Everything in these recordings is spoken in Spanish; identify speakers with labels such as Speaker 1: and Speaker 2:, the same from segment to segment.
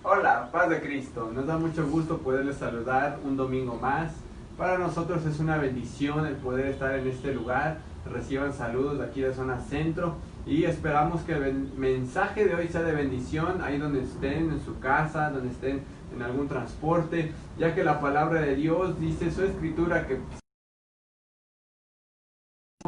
Speaker 1: Hola, paz de Cristo. Nos da mucho gusto poderles saludar un domingo más. Para nosotros es una bendición el poder estar en este lugar. Reciban saludos de aquí de Zona Centro y esperamos que el mensaje de hoy sea de bendición ahí donde estén, en su casa, donde estén en algún transporte, ya que la palabra de Dios dice su escritura que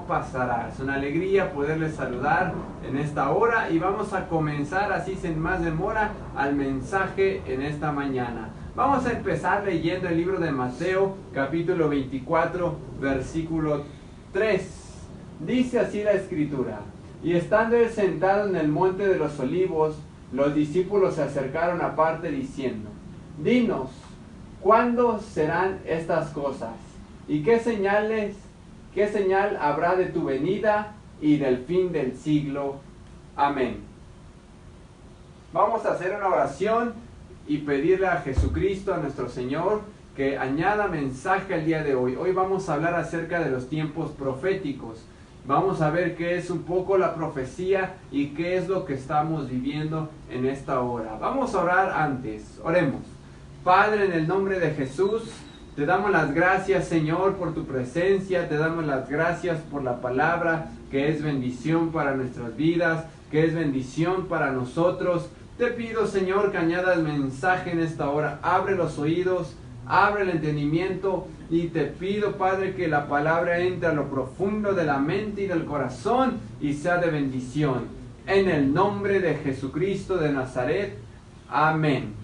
Speaker 1: pasará. Es una alegría poderles saludar en esta hora y vamos a comenzar así sin más demora al mensaje en esta mañana. Vamos a empezar leyendo el libro de Mateo, capítulo 24, versículo 3. Dice así la escritura: y estando él sentado en el monte de los olivos, los discípulos se acercaron aparte diciendo: dinos, ¿cuándo serán estas cosas? ¿Y qué señal habrá de tu venida y del fin del siglo? Amén. Vamos a hacer una oración y pedirle a Jesucristo, a nuestro Señor, que añada mensaje al día de hoy. Hoy vamos a hablar acerca de los tiempos proféticos. Vamos a ver qué es un poco la profecía y qué es lo que estamos viviendo en esta hora. Vamos a orar antes. Oremos. Padre, en el nombre de Jesús, te damos las gracias, Señor, por tu presencia. Te damos las gracias por la palabra, que es bendición para nuestras vidas, que es bendición para nosotros. Te pido, Señor, que añadas mensaje en esta hora. Abre los oídos, abre el entendimiento. Y te pido, Padre, que la palabra entre a lo profundo de la mente y del corazón y sea de bendición. En el nombre de Jesucristo de Nazaret. Amén.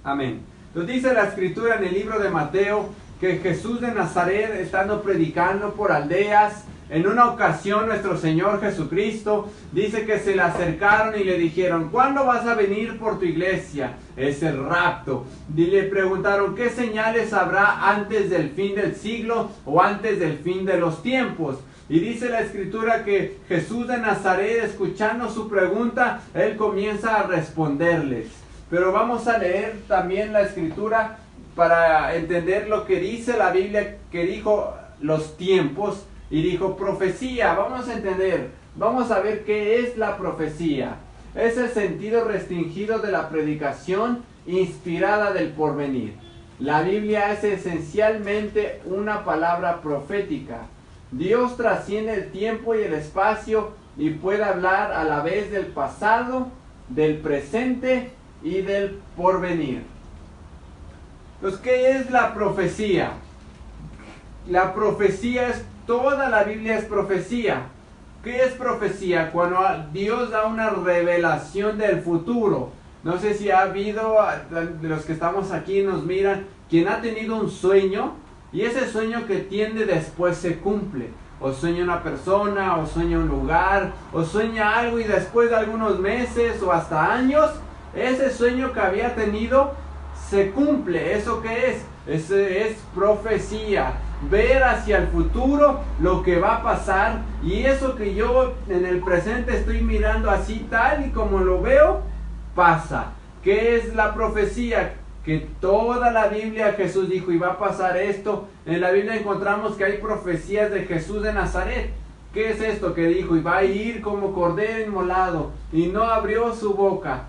Speaker 1: Amén. Nos dice la escritura en el libro de Mateo que Jesús de Nazaret, estando predicando por aldeas, en una ocasión nuestro Señor Jesucristo dice que se le acercaron y le dijeron: ¿cuándo vas a venir por tu iglesia? Es el rapto. Y le preguntaron: ¿qué señales habrá antes del fin del siglo o antes del fin de los tiempos? Y dice la escritura que Jesús de Nazaret, escuchando su pregunta, él comienza a responderles. Pero vamos a leer también la escritura para entender lo que dice la Biblia, que dijo los tiempos y dijo profecía. Vamos a entender, vamos a ver qué es la profecía. Es el sentido restringido de la predicación inspirada del porvenir. La Biblia es esencialmente una palabra profética. Dios trasciende el tiempo y el espacio y puede hablar a la vez del pasado, del presente y del porvenir. Entonces, ¿qué es la profecía? La profecía es, toda la Biblia es profecía. ¿Qué es profecía? Cuando Dios da una revelación del futuro. No sé si ha habido, de los que estamos aquí nos miran, quien ha tenido un sueño y ese sueño que tiene después se cumple. O sueña una persona, o sueña un lugar, o sueña algo y después de algunos meses o hasta años, ese sueño que había tenido se cumple. ¿Eso qué es? Es profecía. Ver hacia el futuro lo que va a pasar, y eso que yo en el presente estoy mirando así tal y como lo veo, pasa. ¿Qué es la profecía? Que toda la Biblia Jesús dijo: y va a pasar esto. En la Biblia encontramos que hay profecías de Jesús de Nazaret. ¿Qué es esto que dijo? Y va a ir como cordero inmolado y no abrió su boca.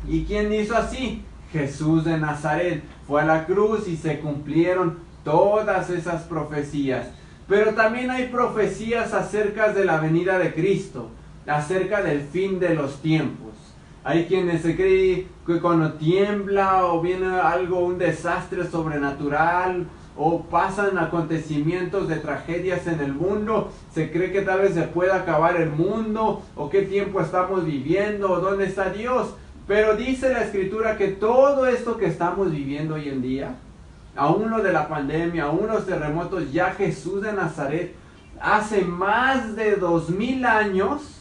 Speaker 1: ¿Y quién hizo así? Jesús de Nazaret. Fue a la cruz y se cumplieron todas esas profecías. Pero también hay profecías acerca de la venida de Cristo, acerca del fin de los tiempos. Hay quienes se creen que cuando tiembla o viene algo, un desastre sobrenatural, o pasan acontecimientos de tragedias en el mundo, se cree que tal vez se pueda acabar el mundo, o qué tiempo estamos viviendo, o dónde está Dios. Pero dice la escritura que todo esto que estamos viviendo hoy en día, aún lo de la pandemia, aún los terremotos, ya Jesús de Nazaret hace más de 2000 años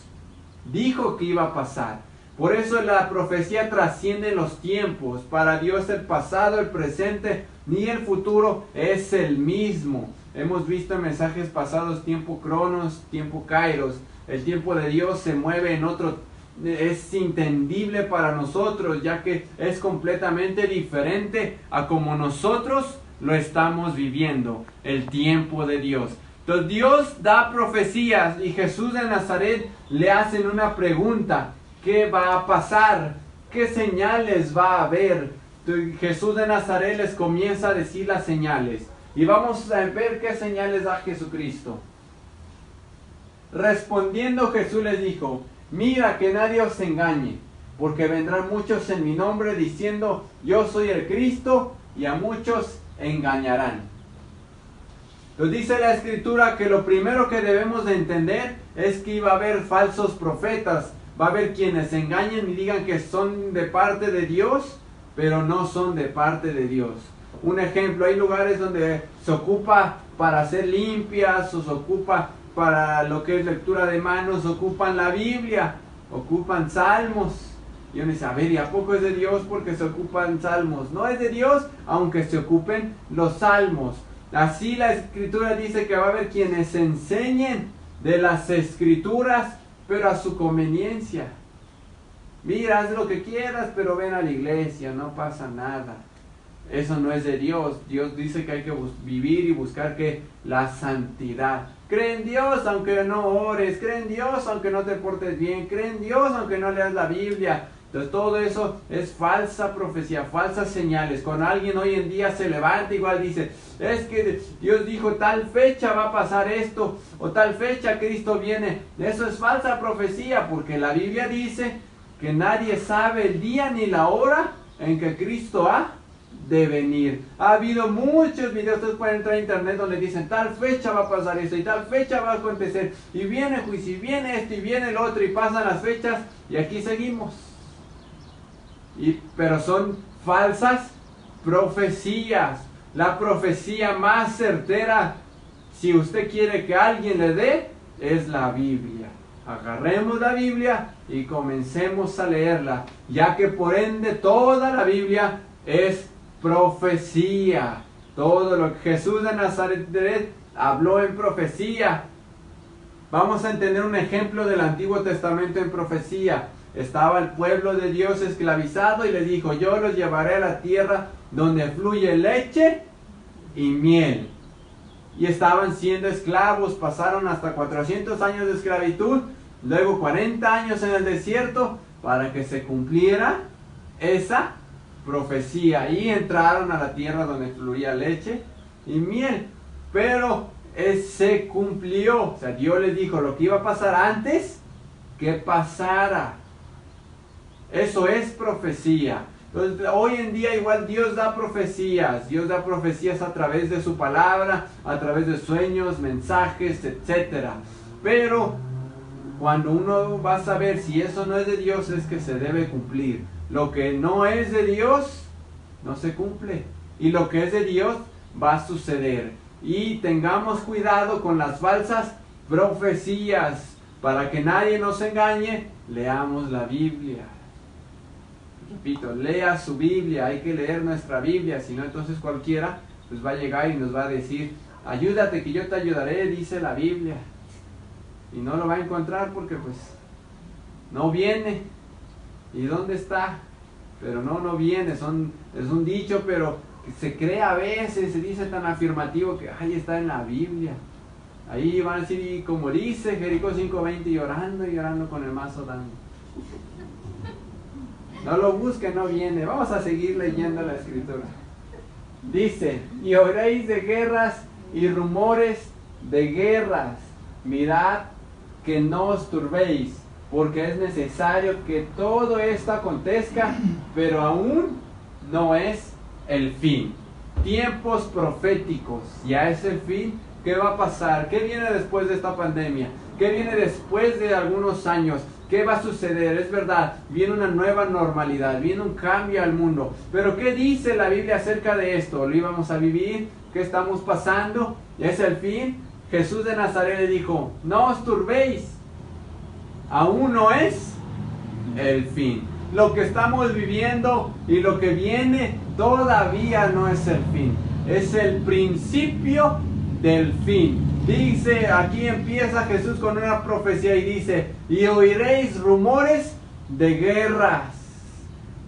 Speaker 1: dijo que iba a pasar. Por eso la profecía trasciende los tiempos. Para Dios el pasado, el presente ni el futuro es el mismo. Hemos visto en mensajes pasados tiempo cronos, tiempo kairos. El tiempo de Dios se mueve en otro, es entendible para nosotros, ya que es completamente diferente a como nosotros lo estamos viviendo, el tiempo de Dios. Entonces Dios da profecías y Jesús de Nazaret le hacen una pregunta: ¿qué va a pasar? ¿Qué señales va a haber? Jesús de Nazaret les comienza a decir las señales. Y vamos a ver qué señales da Jesucristo. Respondiendo Jesús les dijo: mira que nadie os engañe, porque vendrán muchos en mi nombre diciendo yo soy el Cristo, y a muchos engañarán. Nos dice la Escritura que lo primero que debemos de entender es que iba a haber falsos profetas. Va a haber quienes engañen y digan que son de parte de Dios, pero no son de parte de Dios. Un ejemplo, hay lugares donde se ocupa para hacer limpias, o se ocupa para lo que es lectura de manos, ocupan la Biblia, ocupan salmos. Y uno dice, a ver, ¿y a poco es de Dios porque se ocupan salmos? No es de Dios, aunque se ocupen los salmos. Así la Escritura dice que va a haber quienes enseñen de las Escrituras, pero a su conveniencia. Mira, haz lo que quieras, pero ven a la iglesia, no pasa nada. Eso no es de Dios. Dios dice que hay que vivir y buscar que la santidad. Cree en Dios aunque no ores, cree en Dios aunque no te portes bien, cree en Dios aunque no leas la Biblia. Entonces todo eso es falsa profecía, falsas señales. Cuando alguien hoy en día se levanta, igual dice, es que Dios dijo tal fecha va a pasar esto, o tal fecha Cristo viene. Eso es falsa profecía, porque la Biblia dice que nadie sabe el día ni la hora en que Cristo ha de venir. Ha habido muchos videos, ustedes pueden entrar a internet donde dicen tal fecha va a pasar esto y tal fecha va a acontecer, y viene juicio, y viene esto y viene el otro, y pasan las fechas y aquí seguimos. Pero son falsas profecías. La profecía más certera, si usted quiere que alguien le dé, es la Biblia. Agarremos la Biblia y comencemos a leerla, ya que por ende toda la Biblia es profecía. Todo lo que Jesús de Nazaret habló en profecía. Vamos a entender un ejemplo del Antiguo Testamento en profecía. Estaba el pueblo de Dios esclavizado y le dijo, yo los llevaré a la tierra donde fluye leche y miel. Y estaban siendo esclavos, pasaron hasta 400 años de esclavitud, luego 40 años en el desierto para que se cumpliera esa profecía, y entraron a la tierra donde fluía leche y miel. Pero se cumplió, o sea, Dios les dijo lo que iba a pasar antes que pasara. Eso es profecía. Entonces, hoy en día igual Dios da profecías. Dios da profecías a través de su palabra, a través de sueños, mensajes, etc. Pero cuando uno va a saber si eso no es de Dios, es que se debe cumplir. Lo que no es de Dios no se cumple, y lo que es de Dios va a suceder. Y tengamos cuidado con las falsas profecías. Para que nadie nos engañe, leamos la Biblia. Repito, lea su Biblia. Hay que leer nuestra Biblia, si no entonces cualquiera pues va a llegar y nos va a decir, ayúdate que yo te ayudaré, dice la Biblia. Y no lo va a encontrar porque pues no viene. ¿Y dónde está? Pero no viene. Es un dicho, pero se cree a veces, se dice tan afirmativo que ahí está en la Biblia. Ahí van a decir, y como dice Jericó 5:20, llorando y llorando con el mazo dando. No lo busque, no viene. Vamos a seguir leyendo la Escritura. Dice, y oiréis de guerras y rumores de guerras. Mirad que no os turbéis, porque es necesario que todo esto acontezca, pero aún no es el fin. Tiempos proféticos, ya es el fin. ¿Qué va a pasar? ¿Qué viene después de esta pandemia? ¿Qué viene después de algunos años? ¿Qué va a suceder? Es verdad, viene una nueva normalidad, viene un cambio al mundo. Pero ¿qué dice la Biblia acerca de esto? ¿Lo íbamos a vivir? ¿Qué estamos pasando? ¿Ya es el fin? Jesús de Nazaret le dijo, no os turbéis, aún no es el fin. Lo que estamos viviendo y lo que viene todavía no es el fin. Es el principio del fin. Dice, aquí empieza Jesús con una profecía y dice, y oiréis rumores de guerras.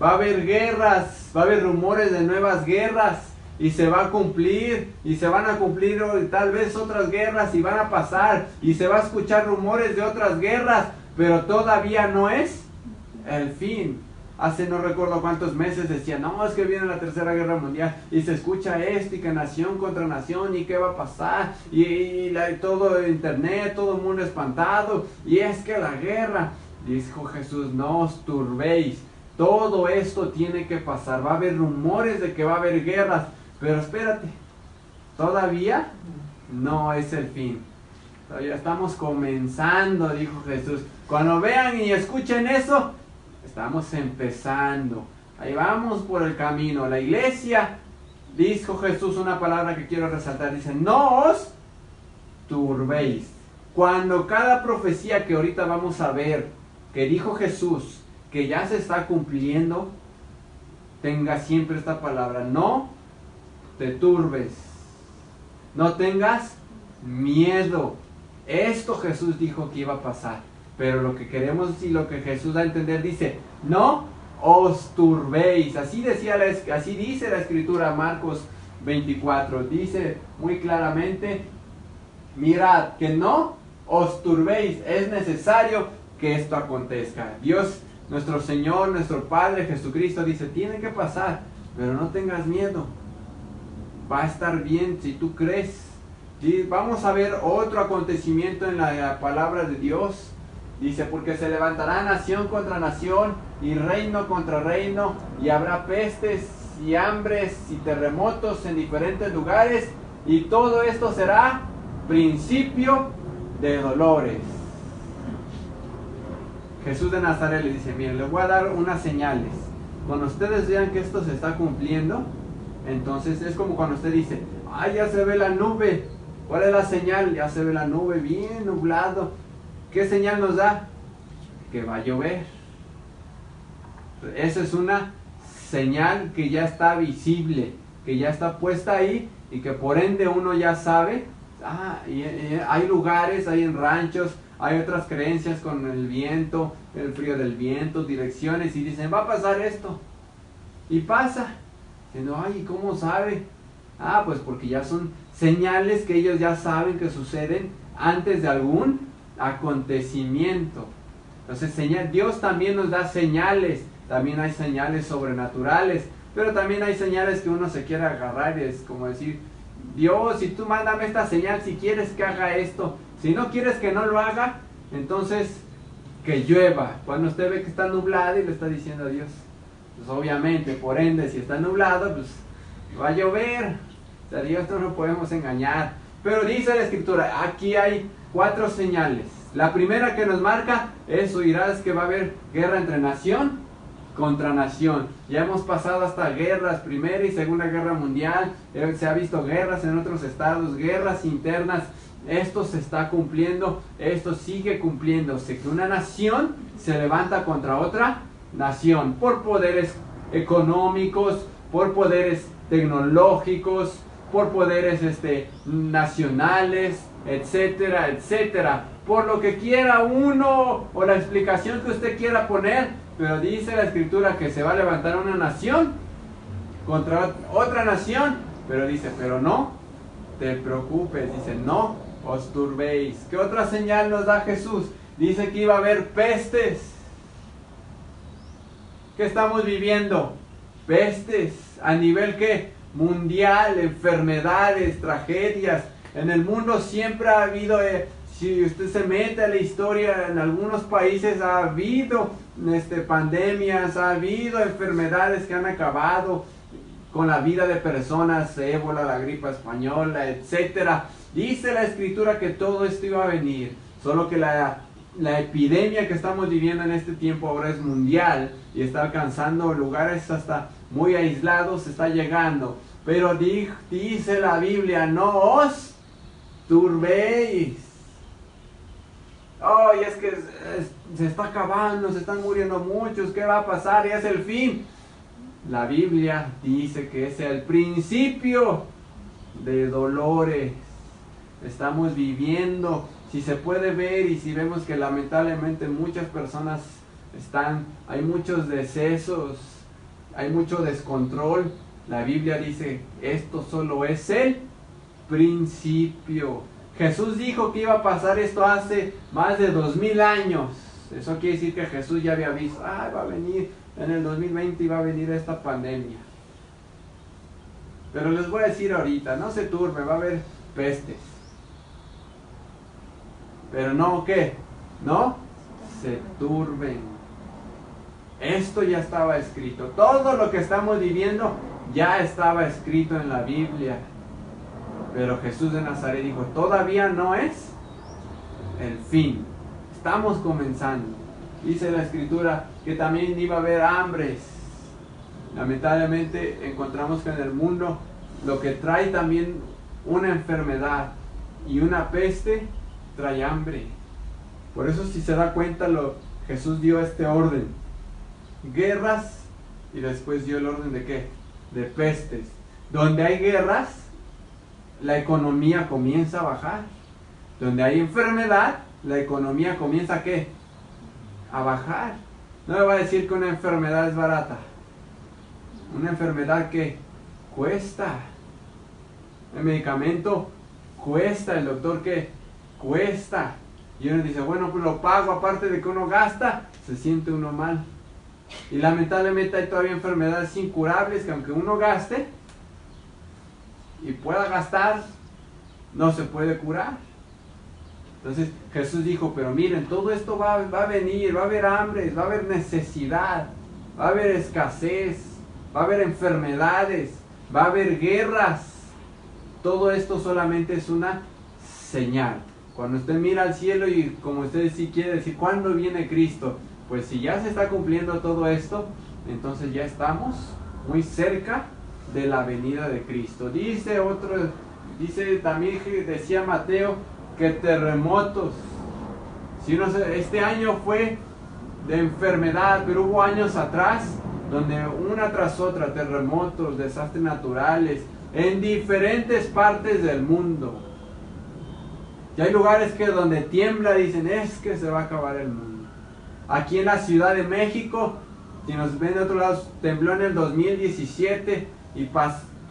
Speaker 1: Va a haber guerras, va a haber rumores de nuevas guerras, y se va a cumplir, y se van a cumplir tal vez otras guerras, y van a pasar, y se va a escuchar rumores de otras guerras, pero todavía no es el fin. hace no recuerdo cuántos meses decían, no, es que viene la Tercera Guerra Mundial y se escucha esto y que nación contra nación y qué va a pasar y todo internet, todo el mundo espantado y es que la guerra. Dijo Jesús, no os turbéis, todo esto tiene que pasar, va a haber rumores de que va a haber guerras, pero espérate, todavía no es el fin. Todavía estamos comenzando, dijo Jesús. Cuando vean y escuchen eso, estamos empezando. Ahí vamos por el camino. La iglesia, dijo Jesús una palabra que quiero resaltar. Dice, no os turbéis. Cuando cada profecía que ahorita vamos a ver, que dijo Jesús, que ya se está cumpliendo, tenga siempre esta palabra. No te turbes. No tengas miedo. Esto Jesús dijo que iba a pasar, pero lo que queremos y lo que Jesús da a entender dice, no os turbéis. Así dice la Escritura, Marcos 24, dice muy claramente, mirad, que no os turbéis, es necesario que esto acontezca. Dios, nuestro Señor, nuestro Padre Jesucristo dice, tiene que pasar, pero no tengas miedo, va a estar bien si tú crees. Y vamos a ver otro acontecimiento en la palabra de Dios. Dice, porque se levantará nación contra nación y reino contra reino, y habrá pestes y hambres y terremotos en diferentes lugares, y todo esto será principio de dolores. Jesús de Nazaret le dice, miren, les voy a dar unas señales. Cuando ustedes vean que esto se está cumpliendo, entonces es como cuando usted dice, ay, ya se ve la nube. ¿Cuál es la señal? Ya se ve la nube bien nublado. ¿Qué señal nos da? Que va a llover. Esa es una señal que ya está visible, que ya está puesta ahí y que por ende uno ya sabe. Y hay lugares, hay en ranchos, hay otras creencias con el viento, el frío del viento, direcciones, y dicen, va a pasar esto. Y pasa. Diciendo, ay, ¿cómo sabe? Pues porque ya son señales que ellos ya saben que suceden antes de algún acontecimiento. Entonces Dios también nos da señales, también hay señales sobrenaturales, pero también hay señales que uno se quiere agarrar y es como decir, Dios, si tú mándame esta señal, si quieres que haga esto, si no quieres que no lo haga, entonces que llueva. Cuando usted ve que está nublado y le está diciendo a Dios, pues obviamente, por ende, si está nublado, pues va a llover. O sea, Dios no lo podemos engañar. Pero dice la Escritura, aquí hay 4 señales. La primera que nos marca es, oirás que va a haber guerra entre nación contra nación. Ya hemos pasado hasta guerras, Primera y Segunda Guerra Mundial. Se ha visto guerras en otros estados, guerras internas. Esto se está cumpliendo, esto sigue cumpliéndose. Que una nación se levanta contra otra nación por poderes económicos, por poderes tecnológicos, por poderes nacionales, etcétera, etcétera, por lo que quiera uno o la explicación que usted quiera poner, pero dice la Escritura que se va a levantar una nación contra otra nación, pero dice, pero no te preocupes, dice, no os turbéis. ¿Qué otra señal nos da Jesús? Dice que iba a haber pestes. ¿Qué estamos viviendo? Pestes, ¿a nivel qué? Mundial, enfermedades, tragedias. En el mundo siempre ha habido, si usted se mete a la historia, en algunos países ha habido pandemias, ha habido enfermedades que han acabado con la vida de personas, ébola, la gripe española, etcétera. Dice la Escritura que todo esto iba a venir, solo que la epidemia que estamos viviendo en este tiempo ahora es mundial y está alcanzando lugares hasta muy aislados, está llegando. Pero dice la Biblia, no os turbéis. Y es que se está acabando, se están muriendo muchos, ¿qué va a pasar? Y es el fin. La Biblia dice que es el principio de dolores. Estamos viviendo, si se puede ver y si vemos que lamentablemente muchas personas hay muchos decesos, hay mucho descontrol. La Biblia dice, esto solo es el principio. Jesús dijo que iba a pasar esto hace más de 2000 años. Eso quiere decir que Jesús ya había visto, va a venir en el 2020 iba a venir esta pandemia. Pero les voy a decir ahorita, no se turbe, va a haber pestes. Pero no, ¿qué? No se turben. Esto ya estaba escrito. Todo lo que estamos viviendo ya estaba escrito en la Biblia. Pero Jesús de Nazaret dijo, todavía no es el fin. Estamos comenzando. Dice la Escritura que también iba a haber hambres. Lamentablemente encontramos que en el mundo lo que trae también una enfermedad y una peste trae hambre. Por eso, si se da cuenta, Jesús dio este orden: guerras, y después dio el orden de ¿qué? De pestes. Donde hay guerras, la economía comienza a bajar. Donde hay enfermedad, la economía comienza ¿a qué? A bajar. No me va a decir que una enfermedad es barata. Una enfermedad que cuesta. El medicamento cuesta. El doctor que cuesta. Y uno dice, bueno, pues lo pago, aparte de que uno gasta, se siente uno mal. Y lamentablemente hay todavía enfermedades incurables que aunque uno gaste y pueda gastar, no se puede curar. Entonces Jesús dijo, pero miren, todo esto va a venir, va a haber hambre, va a haber necesidad, va a haber escasez, va a haber enfermedades, va a haber guerras. Todo esto solamente es una señal. Cuando usted mira al cielo y como usted sí quiere decir, ¿cuándo viene Cristo? Pues si ya se está cumpliendo todo esto, entonces ya estamos muy cerca de la venida de Cristo. Dice también, decía Mateo, que terremotos. Este año fue de enfermedad, pero hubo años atrás donde una tras otra, terremotos, desastres naturales, en diferentes partes del mundo. Y hay lugares que donde tiembla dicen, es que se va a acabar el mundo. Aquí en la Ciudad de México, si nos ven de otro lado, tembló en el 2017 y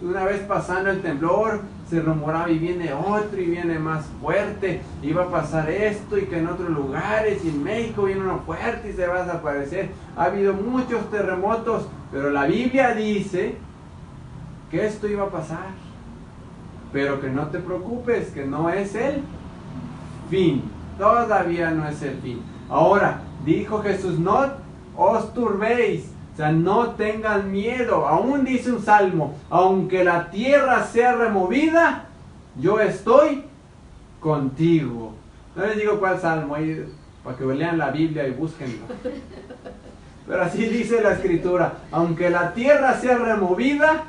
Speaker 1: una vez pasando el temblor, se rumoraba y viene otro y viene más fuerte, y va a pasar esto y que en otros lugares, y en México viene uno fuerte y se va a desaparecer. Ha habido muchos terremotos, pero la Biblia dice que esto iba a pasar. Pero que no te preocupes, que no es el fin. Todavía no es el fin. Ahora, dijo Jesús, no os turbéis, o sea, no tengan miedo. Aún dice un salmo, aunque la tierra sea removida, yo estoy contigo. No les digo cuál salmo, ahí, para que lean la Biblia y búsquenlo. Pero así dice la Escritura, aunque la tierra sea removida,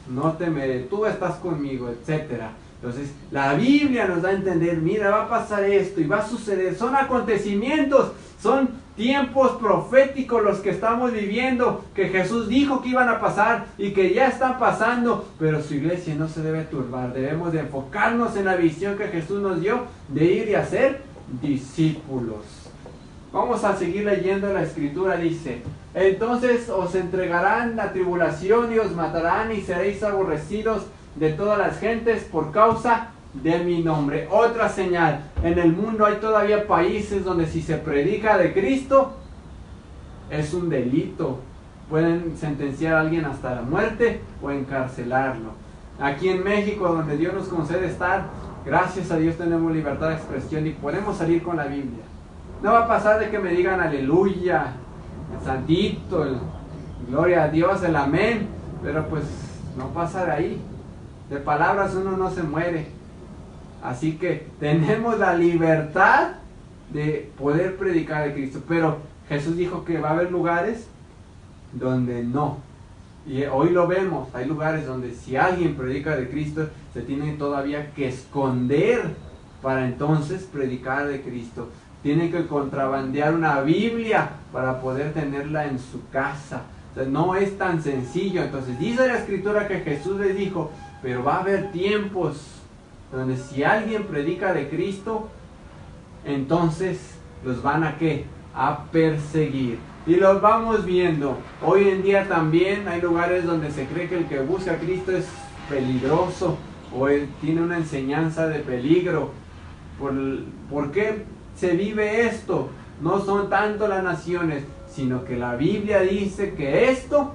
Speaker 1: no temeré, tú estás conmigo, etcétera. Entonces la Biblia nos da a entender, mira, va a pasar esto y va a suceder, son acontecimientos, son tiempos proféticos los que estamos viviendo, que Jesús dijo que iban a pasar y que ya están pasando, pero su iglesia no se debe turbar. Debemos de enfocarnos en la visión que Jesús nos dio de ir y hacer discípulos. Vamos a seguir leyendo la Escritura. Dice, entonces os entregarán la tribulación y os matarán y seréis aborrecidos de todas las gentes por causa de mi nombre. Otra señal, en el mundo hay todavía países donde si se predica de Cristo es un delito. Pueden sentenciar a alguien hasta la muerte o encarcelarlo. Aquí en México, donde Dios nos concede estar, gracias a Dios tenemos libertad de expresión y podemos salir con la Biblia. No va a pasar de que me digan aleluya, el santito, gloria a Dios, el amén, pero pues no pasa de ahí. De palabras uno no se muere. Así que tenemos la libertad de poder predicar de Cristo. Pero Jesús dijo que va a haber lugares donde no. Y hoy lo vemos. Hay lugares donde si alguien predica de Cristo, se tiene todavía que esconder para entonces predicar de Cristo. Tienen que contrabandear una Biblia para poder tenerla en su casa. O sea, no es tan sencillo. Entonces dice la Escritura que Jesús les dijo, pero va a haber tiempos donde si alguien predica de Cristo, entonces los van a ¿qué? A perseguir. Y los vamos viendo. Hoy en día también hay lugares donde se cree que el que busca a Cristo es peligroso o tiene una enseñanza de peligro. ¿Por qué se vive esto? No son tanto las naciones, sino que la Biblia dice que esto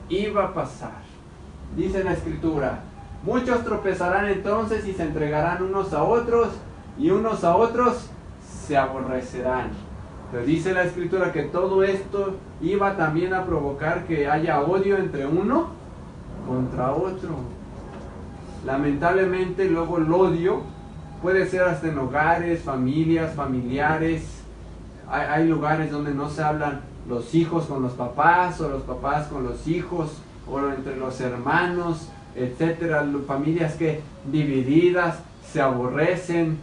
Speaker 1: iba a pasar. Dice la Escritura: muchos tropezarán entonces y se entregarán unos a otros, y unos a otros se aborrecerán. Pero dice la Escritura que todo esto iba también a provocar que haya odio entre uno contra otro. Lamentablemente luego el odio puede ser hasta en hogares, familias, familiares. Hay lugares donde no se hablan los hijos con los papás, o los papás con los hijos, o entre los hermanos, etcétera. Familias que divididas, se aborrecen.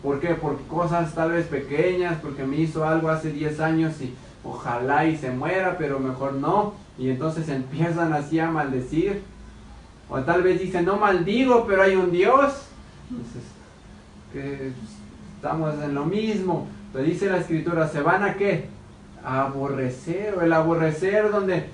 Speaker 1: ¿Por qué? Por cosas tal vez pequeñas, porque me hizo algo hace 10 años y ojalá y se muera, pero mejor no. Y entonces empiezan así a maldecir. O tal vez dicen: no maldigo, pero hay un Dios. Entonces, que estamos en lo mismo. Pero dice la Escritura: ¿se van a qué? A aborrecer. O el aborrecer donde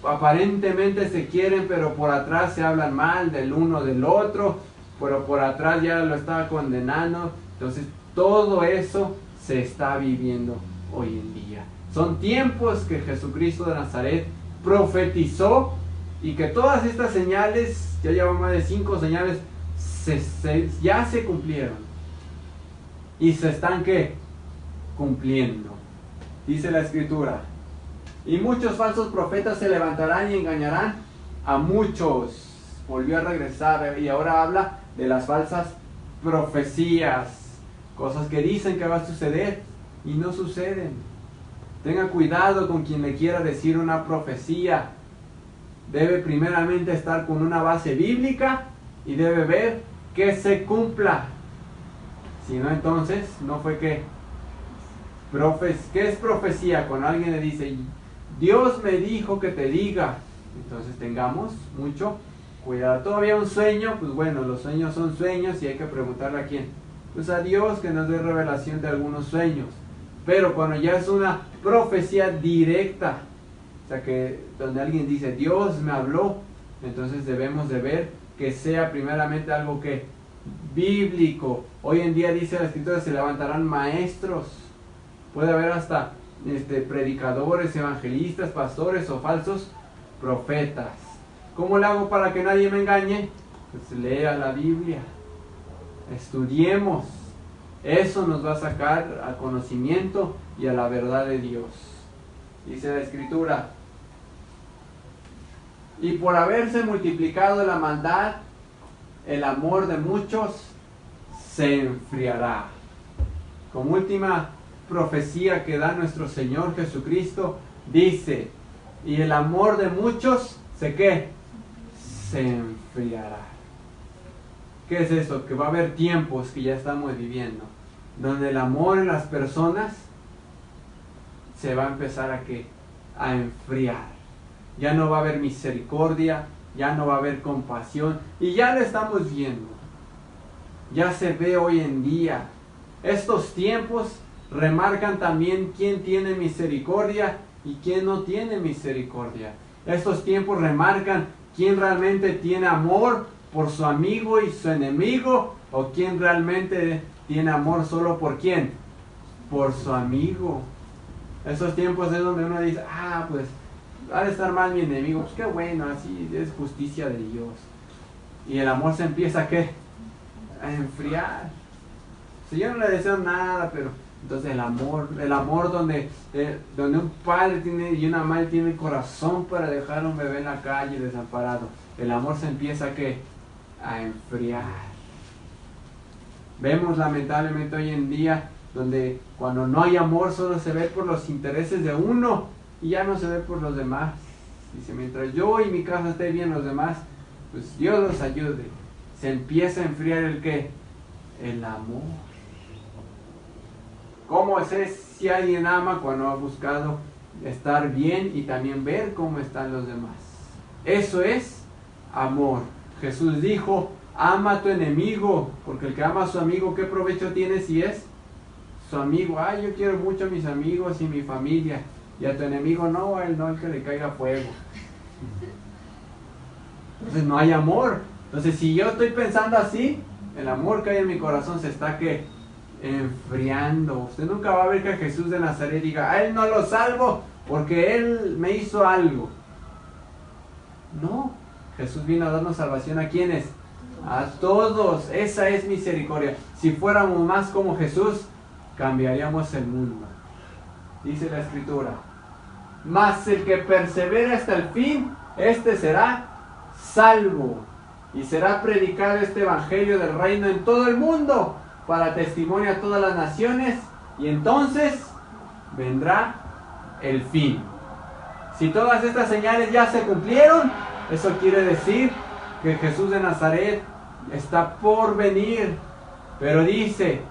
Speaker 1: aparentemente se quieren, pero por atrás se hablan mal del uno del otro, pero por atrás ya lo estaba condenando. Entonces todo eso se está viviendo hoy en día. Son tiempos que Jesucristo de Nazaret profetizó, y que todas estas señales, ya llevan más de 5 señales, ya se cumplieron. Y se están ¿qué? Cumpliendo. Dice la Escritura: y muchos falsos profetas se levantarán y engañarán a muchos. Volvió a regresar y ahora habla de las falsas profecías. Cosas que dicen que va a suceder y no suceden. Tenga cuidado con quien le quiera decir una profecía. Debe primeramente estar con una base bíblica y debe ver que se cumpla. Si no, entonces no fue que... ¿Qué es profecía? Cuando alguien le dice: Dios me dijo que te diga. Entonces tengamos mucho cuidado. Todavía un sueño, pues bueno, los sueños son sueños y hay que preguntarle a quién. Pues a Dios, que nos dé revelación de algunos sueños. Pero cuando ya es una profecía directa, o sea que donde alguien dice: Dios me habló, entonces debemos de ver que sea primeramente algo que bíblico. Hoy en día dice la Escritura: se levantarán maestros. Puede haber hasta predicadores, evangelistas, pastores o falsos profetas. ¿Cómo le hago para que nadie me engañe? Pues lea la Biblia, estudiemos. Eso nos va a sacar al conocimiento y a la verdad de Dios. Dice la Escritura: y por haberse multiplicado la maldad, el amor de muchos se enfriará. Como última profecía que da nuestro Señor Jesucristo, dice: y el amor de muchos ¿qué? Se enfriará. ¿Qué es eso? Que va a haber tiempos que ya estamos viviendo, donde el amor en las personas se va a empezar a enfriar. Ya no va a haber misericordia, ya no va a haber compasión, y ya lo estamos viendo. Ya se ve hoy en día. Estos tiempos remarcan también quién tiene misericordia y quién no tiene misericordia. Estos tiempos remarcan quién realmente tiene amor por su amigo y su enemigo, o quién realmente tiene amor solo por quién, por su amigo. Esos tiempos es donde uno dice: pues ha de estar mal mi enemigo, pues qué bueno, así es justicia de Dios. Y el amor se empieza a enfriar. Si yo no le deseo nada, pero entonces el amor donde un padre y una madre tienen el corazón para dejar a un bebé en la calle desamparado, el amor se empieza a enfriar. Vemos lamentablemente hoy en día donde cuando no hay amor solo se ve por los intereses de uno y ya no se ve por los demás. Dice: mientras yo y mi casa esté bien, los demás, pues Dios los ayude. Se empieza a enfriar el amor. ¿Cómo es si alguien ama? Cuando ha buscado estar bien y también ver cómo están los demás. Eso es amor. Jesús dijo: ama a tu enemigo, porque el que ama a su amigo, ¿qué provecho tiene si es su amigo? Yo quiero mucho a mis amigos y mi familia, y a tu enemigo no, a él no, el que le caiga fuego. Entonces no hay amor. Entonces si yo estoy pensando así, el amor que hay en mi corazón se está enfriando. Usted nunca va a ver que Jesús de Nazaret diga, a él no lo salvo porque él me hizo algo. No, Jesús vino a darnos salvación. ¿A quiénes? A todos. Esa es misericordia. Si fuéramos más como Jesús, cambiaríamos el mundo. Dice la Escritura, mas el que persevera hasta el fin, este será salvo. Y será predicado este evangelio del reino en todo el mundo, para testimonio a todas las naciones, y entonces vendrá el fin. Si todas estas señales ya se cumplieron, eso quiere decir que Jesús de Nazaret está por venir. Pero dice,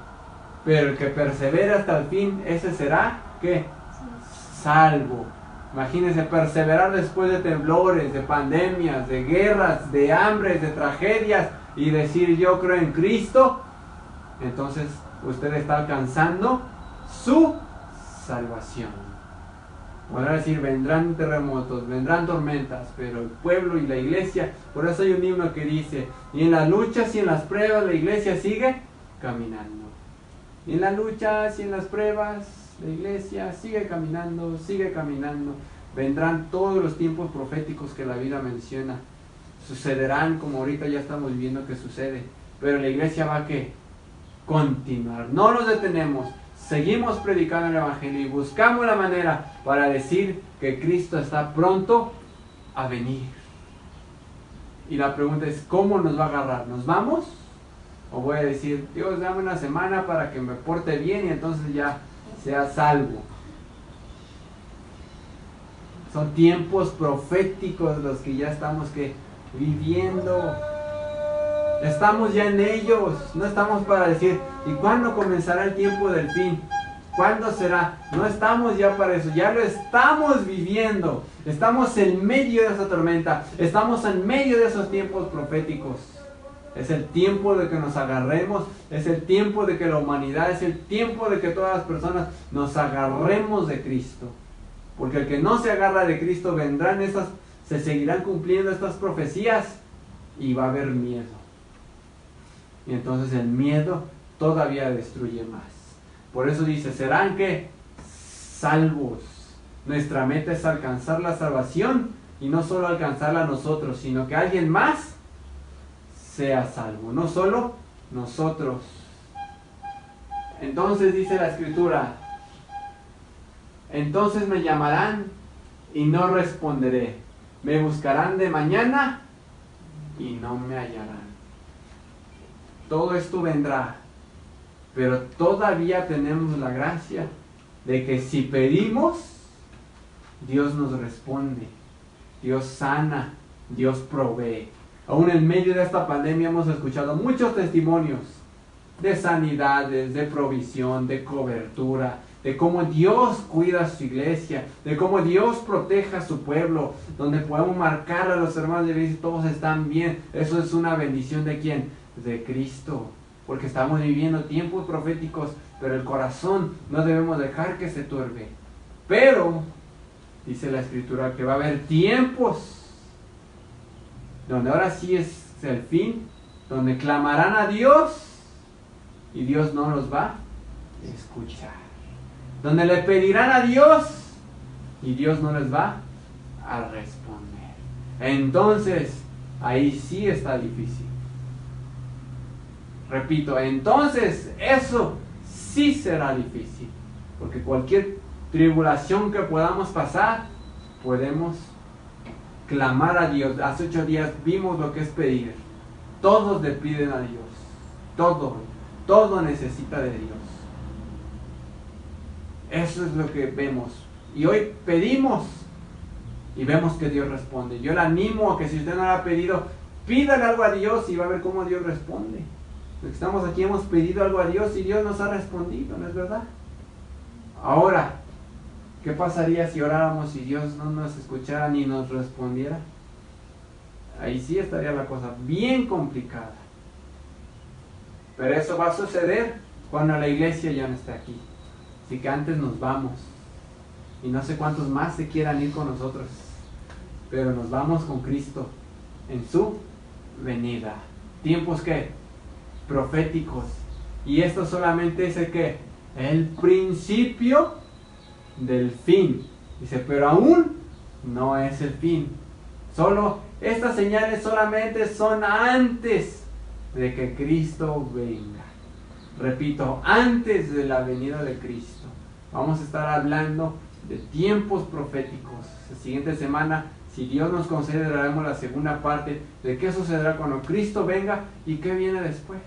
Speaker 1: pero el que persevera hasta el fin, ese será, ¿qué? Salvo. Imagínense perseverar después de temblores, de pandemias, de guerras, de hambres, de tragedias, y decir yo creo en Cristo. Entonces usted está alcanzando su salvación. Podrá decir, vendrán terremotos, vendrán tormentas, pero el pueblo y la iglesia, por eso hay un himno que dice, y en las luchas y en las pruebas la iglesia sigue caminando. Y en las luchas y en las pruebas la iglesia sigue caminando, sigue caminando. Vendrán todos los tiempos proféticos que la Biblia menciona. Sucederán como ahorita ya estamos viendo que sucede. Pero la iglesia va a ¿qué? Continuar. No nos detenemos. Seguimos predicando el evangelio y buscamos la manera para decir que Cristo está pronto a venir. Y la pregunta es, ¿cómo nos va a agarrar? ¿Nos vamos? ¿O voy a decir, Dios, dame una semana para que me porte bien y entonces ya sea salvo? Son tiempos proféticos los que ya estamos viviendo. Estamos ya en ellos. No estamos para decir, ¿y cuándo comenzará el tiempo del fin? ¿Cuándo será? No estamos ya para eso. Ya lo estamos viviendo. Estamos en medio de esa tormenta. Estamos en medio de esos tiempos proféticos. Es el tiempo de que nos agarremos. Es el tiempo de que la humanidad, es el tiempo de que todas las personas nos agarremos de Cristo. Porque el que no se agarra de Cristo, vendrán esas, se seguirán cumpliendo estas profecías y va a haber miedo. Y entonces el miedo todavía destruye más. Por eso dice, serán que salvos. Nuestra meta es alcanzar la salvación y no solo alcanzarla nosotros, sino que alguien más sea salvo. No solo nosotros. Entonces dice la Escritura, entonces me llamarán y no responderé. Me buscarán de mañana y no me hallarán. Todo esto vendrá, pero todavía tenemos la gracia de que si pedimos, Dios nos responde, Dios sana, Dios provee. Aún en medio de esta pandemia hemos escuchado muchos testimonios de sanidades, de provisión, de cobertura, de cómo Dios cuida a su iglesia, de cómo Dios protege a su pueblo, donde podemos marcar a los hermanos de la iglesia, todos están bien. Eso es una bendición ¿de quién? De Cristo, porque estamos viviendo tiempos proféticos, pero el corazón no debemos dejar que se turbe. Pero dice la Escritura que va a haber tiempos donde ahora sí es el fin, donde clamarán a Dios y Dios no los va a escuchar, donde le pedirán a Dios y Dios no les va a responder. Entonces ahí sí está difícil. Repito, entonces eso sí será difícil, porque cualquier tribulación que podamos pasar, podemos clamar a Dios. Hace 8 días vimos lo que es pedir. Todos le piden a Dios. Todo necesita de Dios. Eso es lo que vemos. Y hoy pedimos y vemos que Dios responde. Yo le animo a que si usted no lo ha pedido, pídale algo a Dios y va a ver cómo Dios responde. Los que estamos aquí hemos pedido algo a Dios y Dios nos ha respondido, ¿no es verdad? Ahora, ¿qué pasaría si oráramos y Dios no nos escuchara ni nos respondiera? Ahí sí estaría la cosa bien complicada. Pero eso va a suceder cuando la iglesia ya no esté aquí. Así que antes nos vamos. Y no sé cuántos más se quieran ir con nosotros. Pero nos vamos con Cristo en su venida. Tiempos que proféticos, Y esto solamente es el principio del fin. Dice, pero aún no es el fin. Solo estas señales solamente son antes de que Cristo venga. Repito, antes de la venida de Cristo. Vamos a estar hablando de tiempos proféticos. La siguiente semana, si Dios nos concede, daremos la segunda parte de qué sucederá cuando Cristo venga y qué viene después.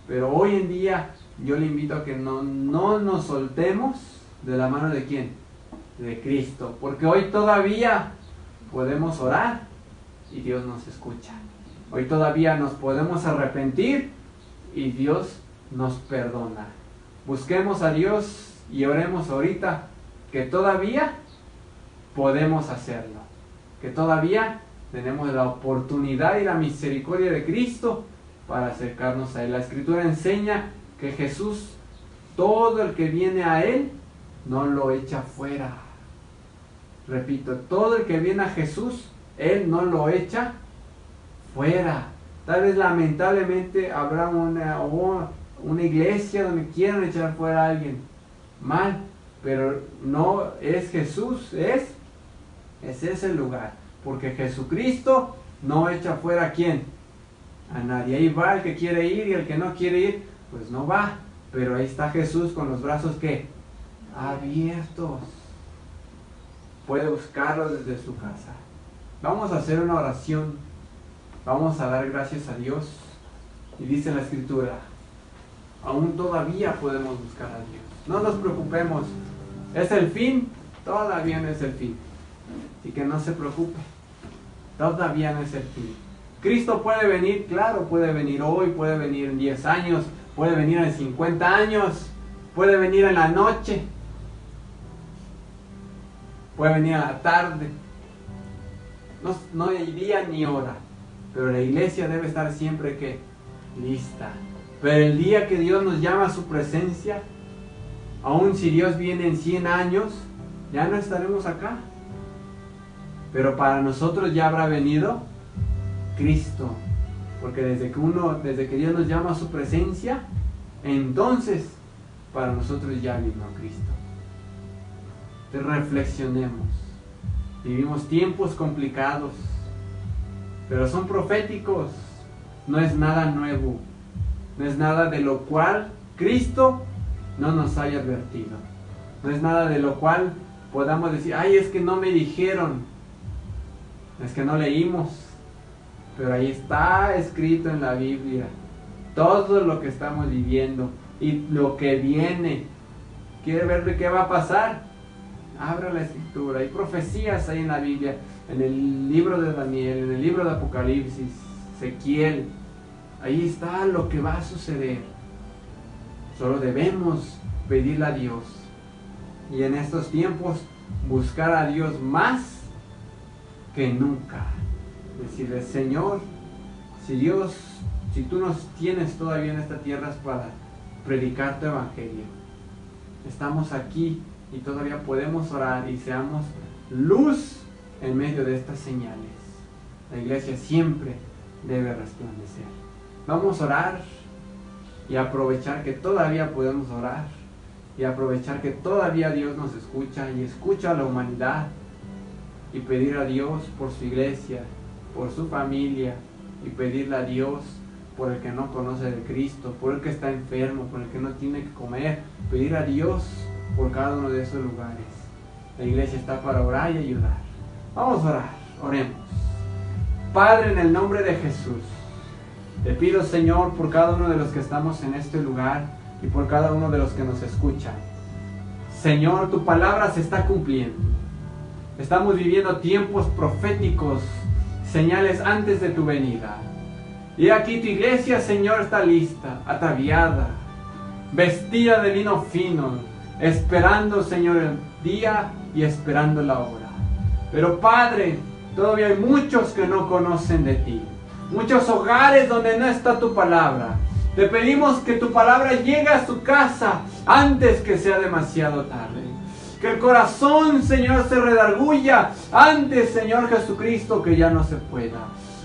Speaker 1: Pero hoy en día yo le invito a que no nos soltemos de la mano de ¿quién? De Cristo. Porque hoy todavía podemos orar y Dios nos escucha. Hoy todavía nos podemos arrepentir y Dios nos perdona. Busquemos a Dios y oremos ahorita que todavía podemos hacerlo. Que todavía tenemos la oportunidad y la misericordia de Cristo para acercarnos a Él. La Escritura enseña que Jesús, todo el que viene a Él, no lo echa fuera. Repito, todo el que viene a Jesús, Él no lo echa fuera. Tal vez lamentablemente habrá una iglesia donde quieran echar fuera a alguien. Mal, pero no es Jesús, es ese lugar. Porque Jesucristo no echa fuera a quién, a nadie. Ahí va el que quiere ir y el que no quiere ir, pues no va. Pero ahí está Jesús con los brazos ¿qué? Abiertos. Puede buscarlo desde su casa. Vamos a hacer una oración. Vamos a dar gracias a Dios. Y dice la Escritura, aún todavía podemos buscar a Dios. No nos preocupemos. ¿Es el fin? Todavía no es el fin. Así que no se preocupe. Todavía no es el fin. ¿Cristo puede venir? Claro, puede venir hoy, puede venir en 10 años, puede venir en 50 años, puede venir en la noche, puede venir a la tarde. No hay día ni hora, pero la iglesia debe estar siempre ¿qué? Lista. Pero el día que Dios nos llama a su presencia, aun si Dios viene en 100 años, ya no estaremos acá. Pero para nosotros ya habrá venido Cristo. Porque desde que Dios nos llama a su presencia, entonces para nosotros ya vino Cristo. Entonces reflexionemos. Vivimos tiempos complicados, pero son proféticos. No es nada nuevo. No es nada de lo cual Cristo no nos haya advertido. No es nada de lo cual podamos decir, ay, es que no me dijeron. Es que no leímos. Pero ahí está escrito en la Biblia todo lo que estamos viviendo y lo que viene. ¿Quiere ver de qué va a pasar? Abra la Escritura. Hay profecías ahí en la Biblia, en el libro de Daniel, en el libro de Apocalipsis, Ezequiel. Ahí está lo que va a suceder. Solo debemos pedirle a Dios. Y en estos tiempos buscar a Dios más que nunca. Decirle, Señor, si tú nos tienes todavía en esta tierra es para predicar tu evangelio. Estamos aquí y todavía podemos orar y seamos luz en medio de estas señales. La iglesia siempre debe resplandecer. Vamos a orar y aprovechar que todavía podemos orar y aprovechar que todavía Dios nos escucha y escucha a la humanidad y pedir a Dios por su iglesia, por su familia y pedirle a Dios por el que no conoce de Cristo, por el que está enfermo, por el que no tiene que comer, pedir a Dios por cada uno de esos lugares. La iglesia está para orar y ayudar. Vamos a orar, oremos. Padre, en el nombre de Jesús, te pido, Señor, por cada uno de los que estamos en este lugar y por cada uno de los que nos escuchan. Señor, tu palabra se está cumpliendo. Estamos viviendo tiempos proféticos, señales antes de tu venida. Y aquí tu iglesia, Señor, está lista, ataviada, vestida de lino fino, esperando, Señor, el día y esperando la hora. Pero, Padre, todavía hay muchos que no conocen de ti. Muchos hogares donde no está tu palabra. Te pedimos que tu palabra llegue a su casa antes que sea demasiado tarde. Que el corazón, Señor, se redarguya antes, Señor Jesucristo, que ya no se pueda.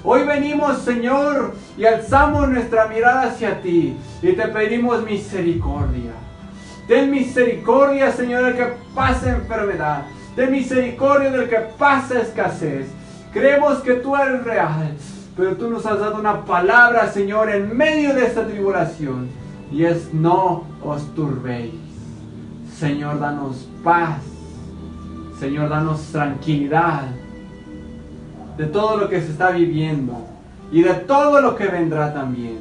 Speaker 1: Hoy venimos, Señor, y alzamos nuestra mirada hacia ti y te pedimos misericordia. Ten misericordia, Señor, del que pasa enfermedad. Ten misericordia del que pasa escasez. Creemos que tú eres real, pero tú nos has dado una palabra, Señor, en medio de esta tribulación, y es: no os turbéis. Señor, danos paz. Señor, danos tranquilidad de todo lo que se está viviendo y de todo lo que vendrá también.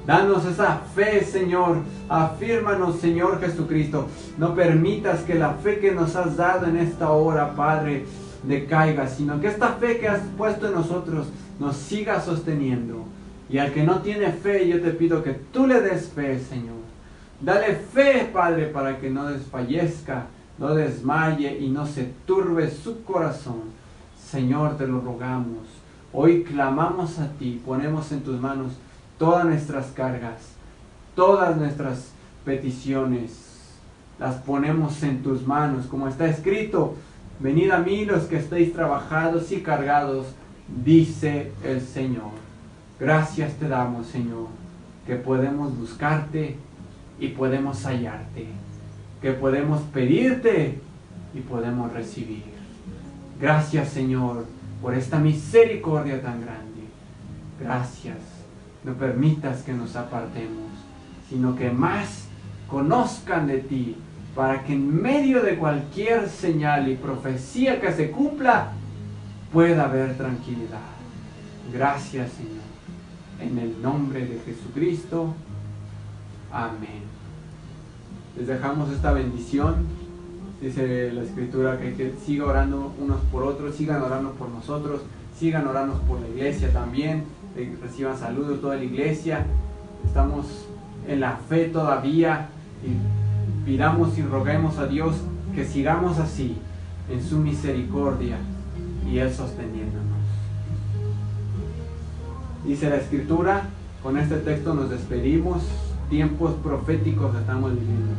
Speaker 1: Danos esa fe, Señor. Afírmanos, Señor Jesucristo. No permitas que la fe que nos has dado en esta hora, Padre, decaiga, sino que esta fe que has puesto en nosotros nos siga sosteniendo. Y al que no tiene fe, yo te pido que tú le des fe, Señor. Dale fe, Padre, para que no desfallezca, no desmaye y no se turbe su corazón. Señor, te lo rogamos. Hoy clamamos a ti, ponemos en tus manos todas nuestras cargas, todas nuestras peticiones, las ponemos en tus manos, como está escrito: venid a mí los que estéis trabajados y cargados, dice el Señor. Gracias te damos, Señor, que podemos buscarte y podemos hallarte, que podemos pedirte y podemos recibir. Gracias, Señor, por esta misericordia tan grande. Gracias. No permitas que nos apartemos, sino que más conozcan de ti, para que en medio de cualquier señal y profecía que se cumpla, pueda haber tranquilidad. Gracias, Señor. En el nombre de Jesucristo. Amén. Les dejamos esta bendición. Dice la Escritura que siga orando unos por otros, sigan orando por nosotros, sigan orando por la iglesia también. Reciban saludos toda la iglesia. Estamos en la fe todavía y pidamos y roguemos a Dios que sigamos así en su misericordia y Él sosteniéndonos. Dice la Escritura, con este texto nos despedimos. Tiempos proféticos estamos viviendo.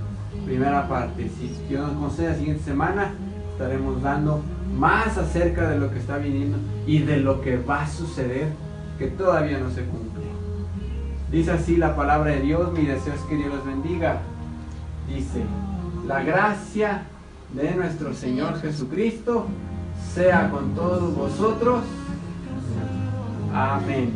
Speaker 1: Primera parte, si Dios nos concede la siguiente semana, estaremos dando más acerca de lo que está viniendo y de lo que va a suceder, que todavía no se cumple. Dice así la palabra de Dios. Mi deseo es que Dios los bendiga. Dice: la gracia de nuestro Señor Jesucristo sea con todos vosotros. Amén.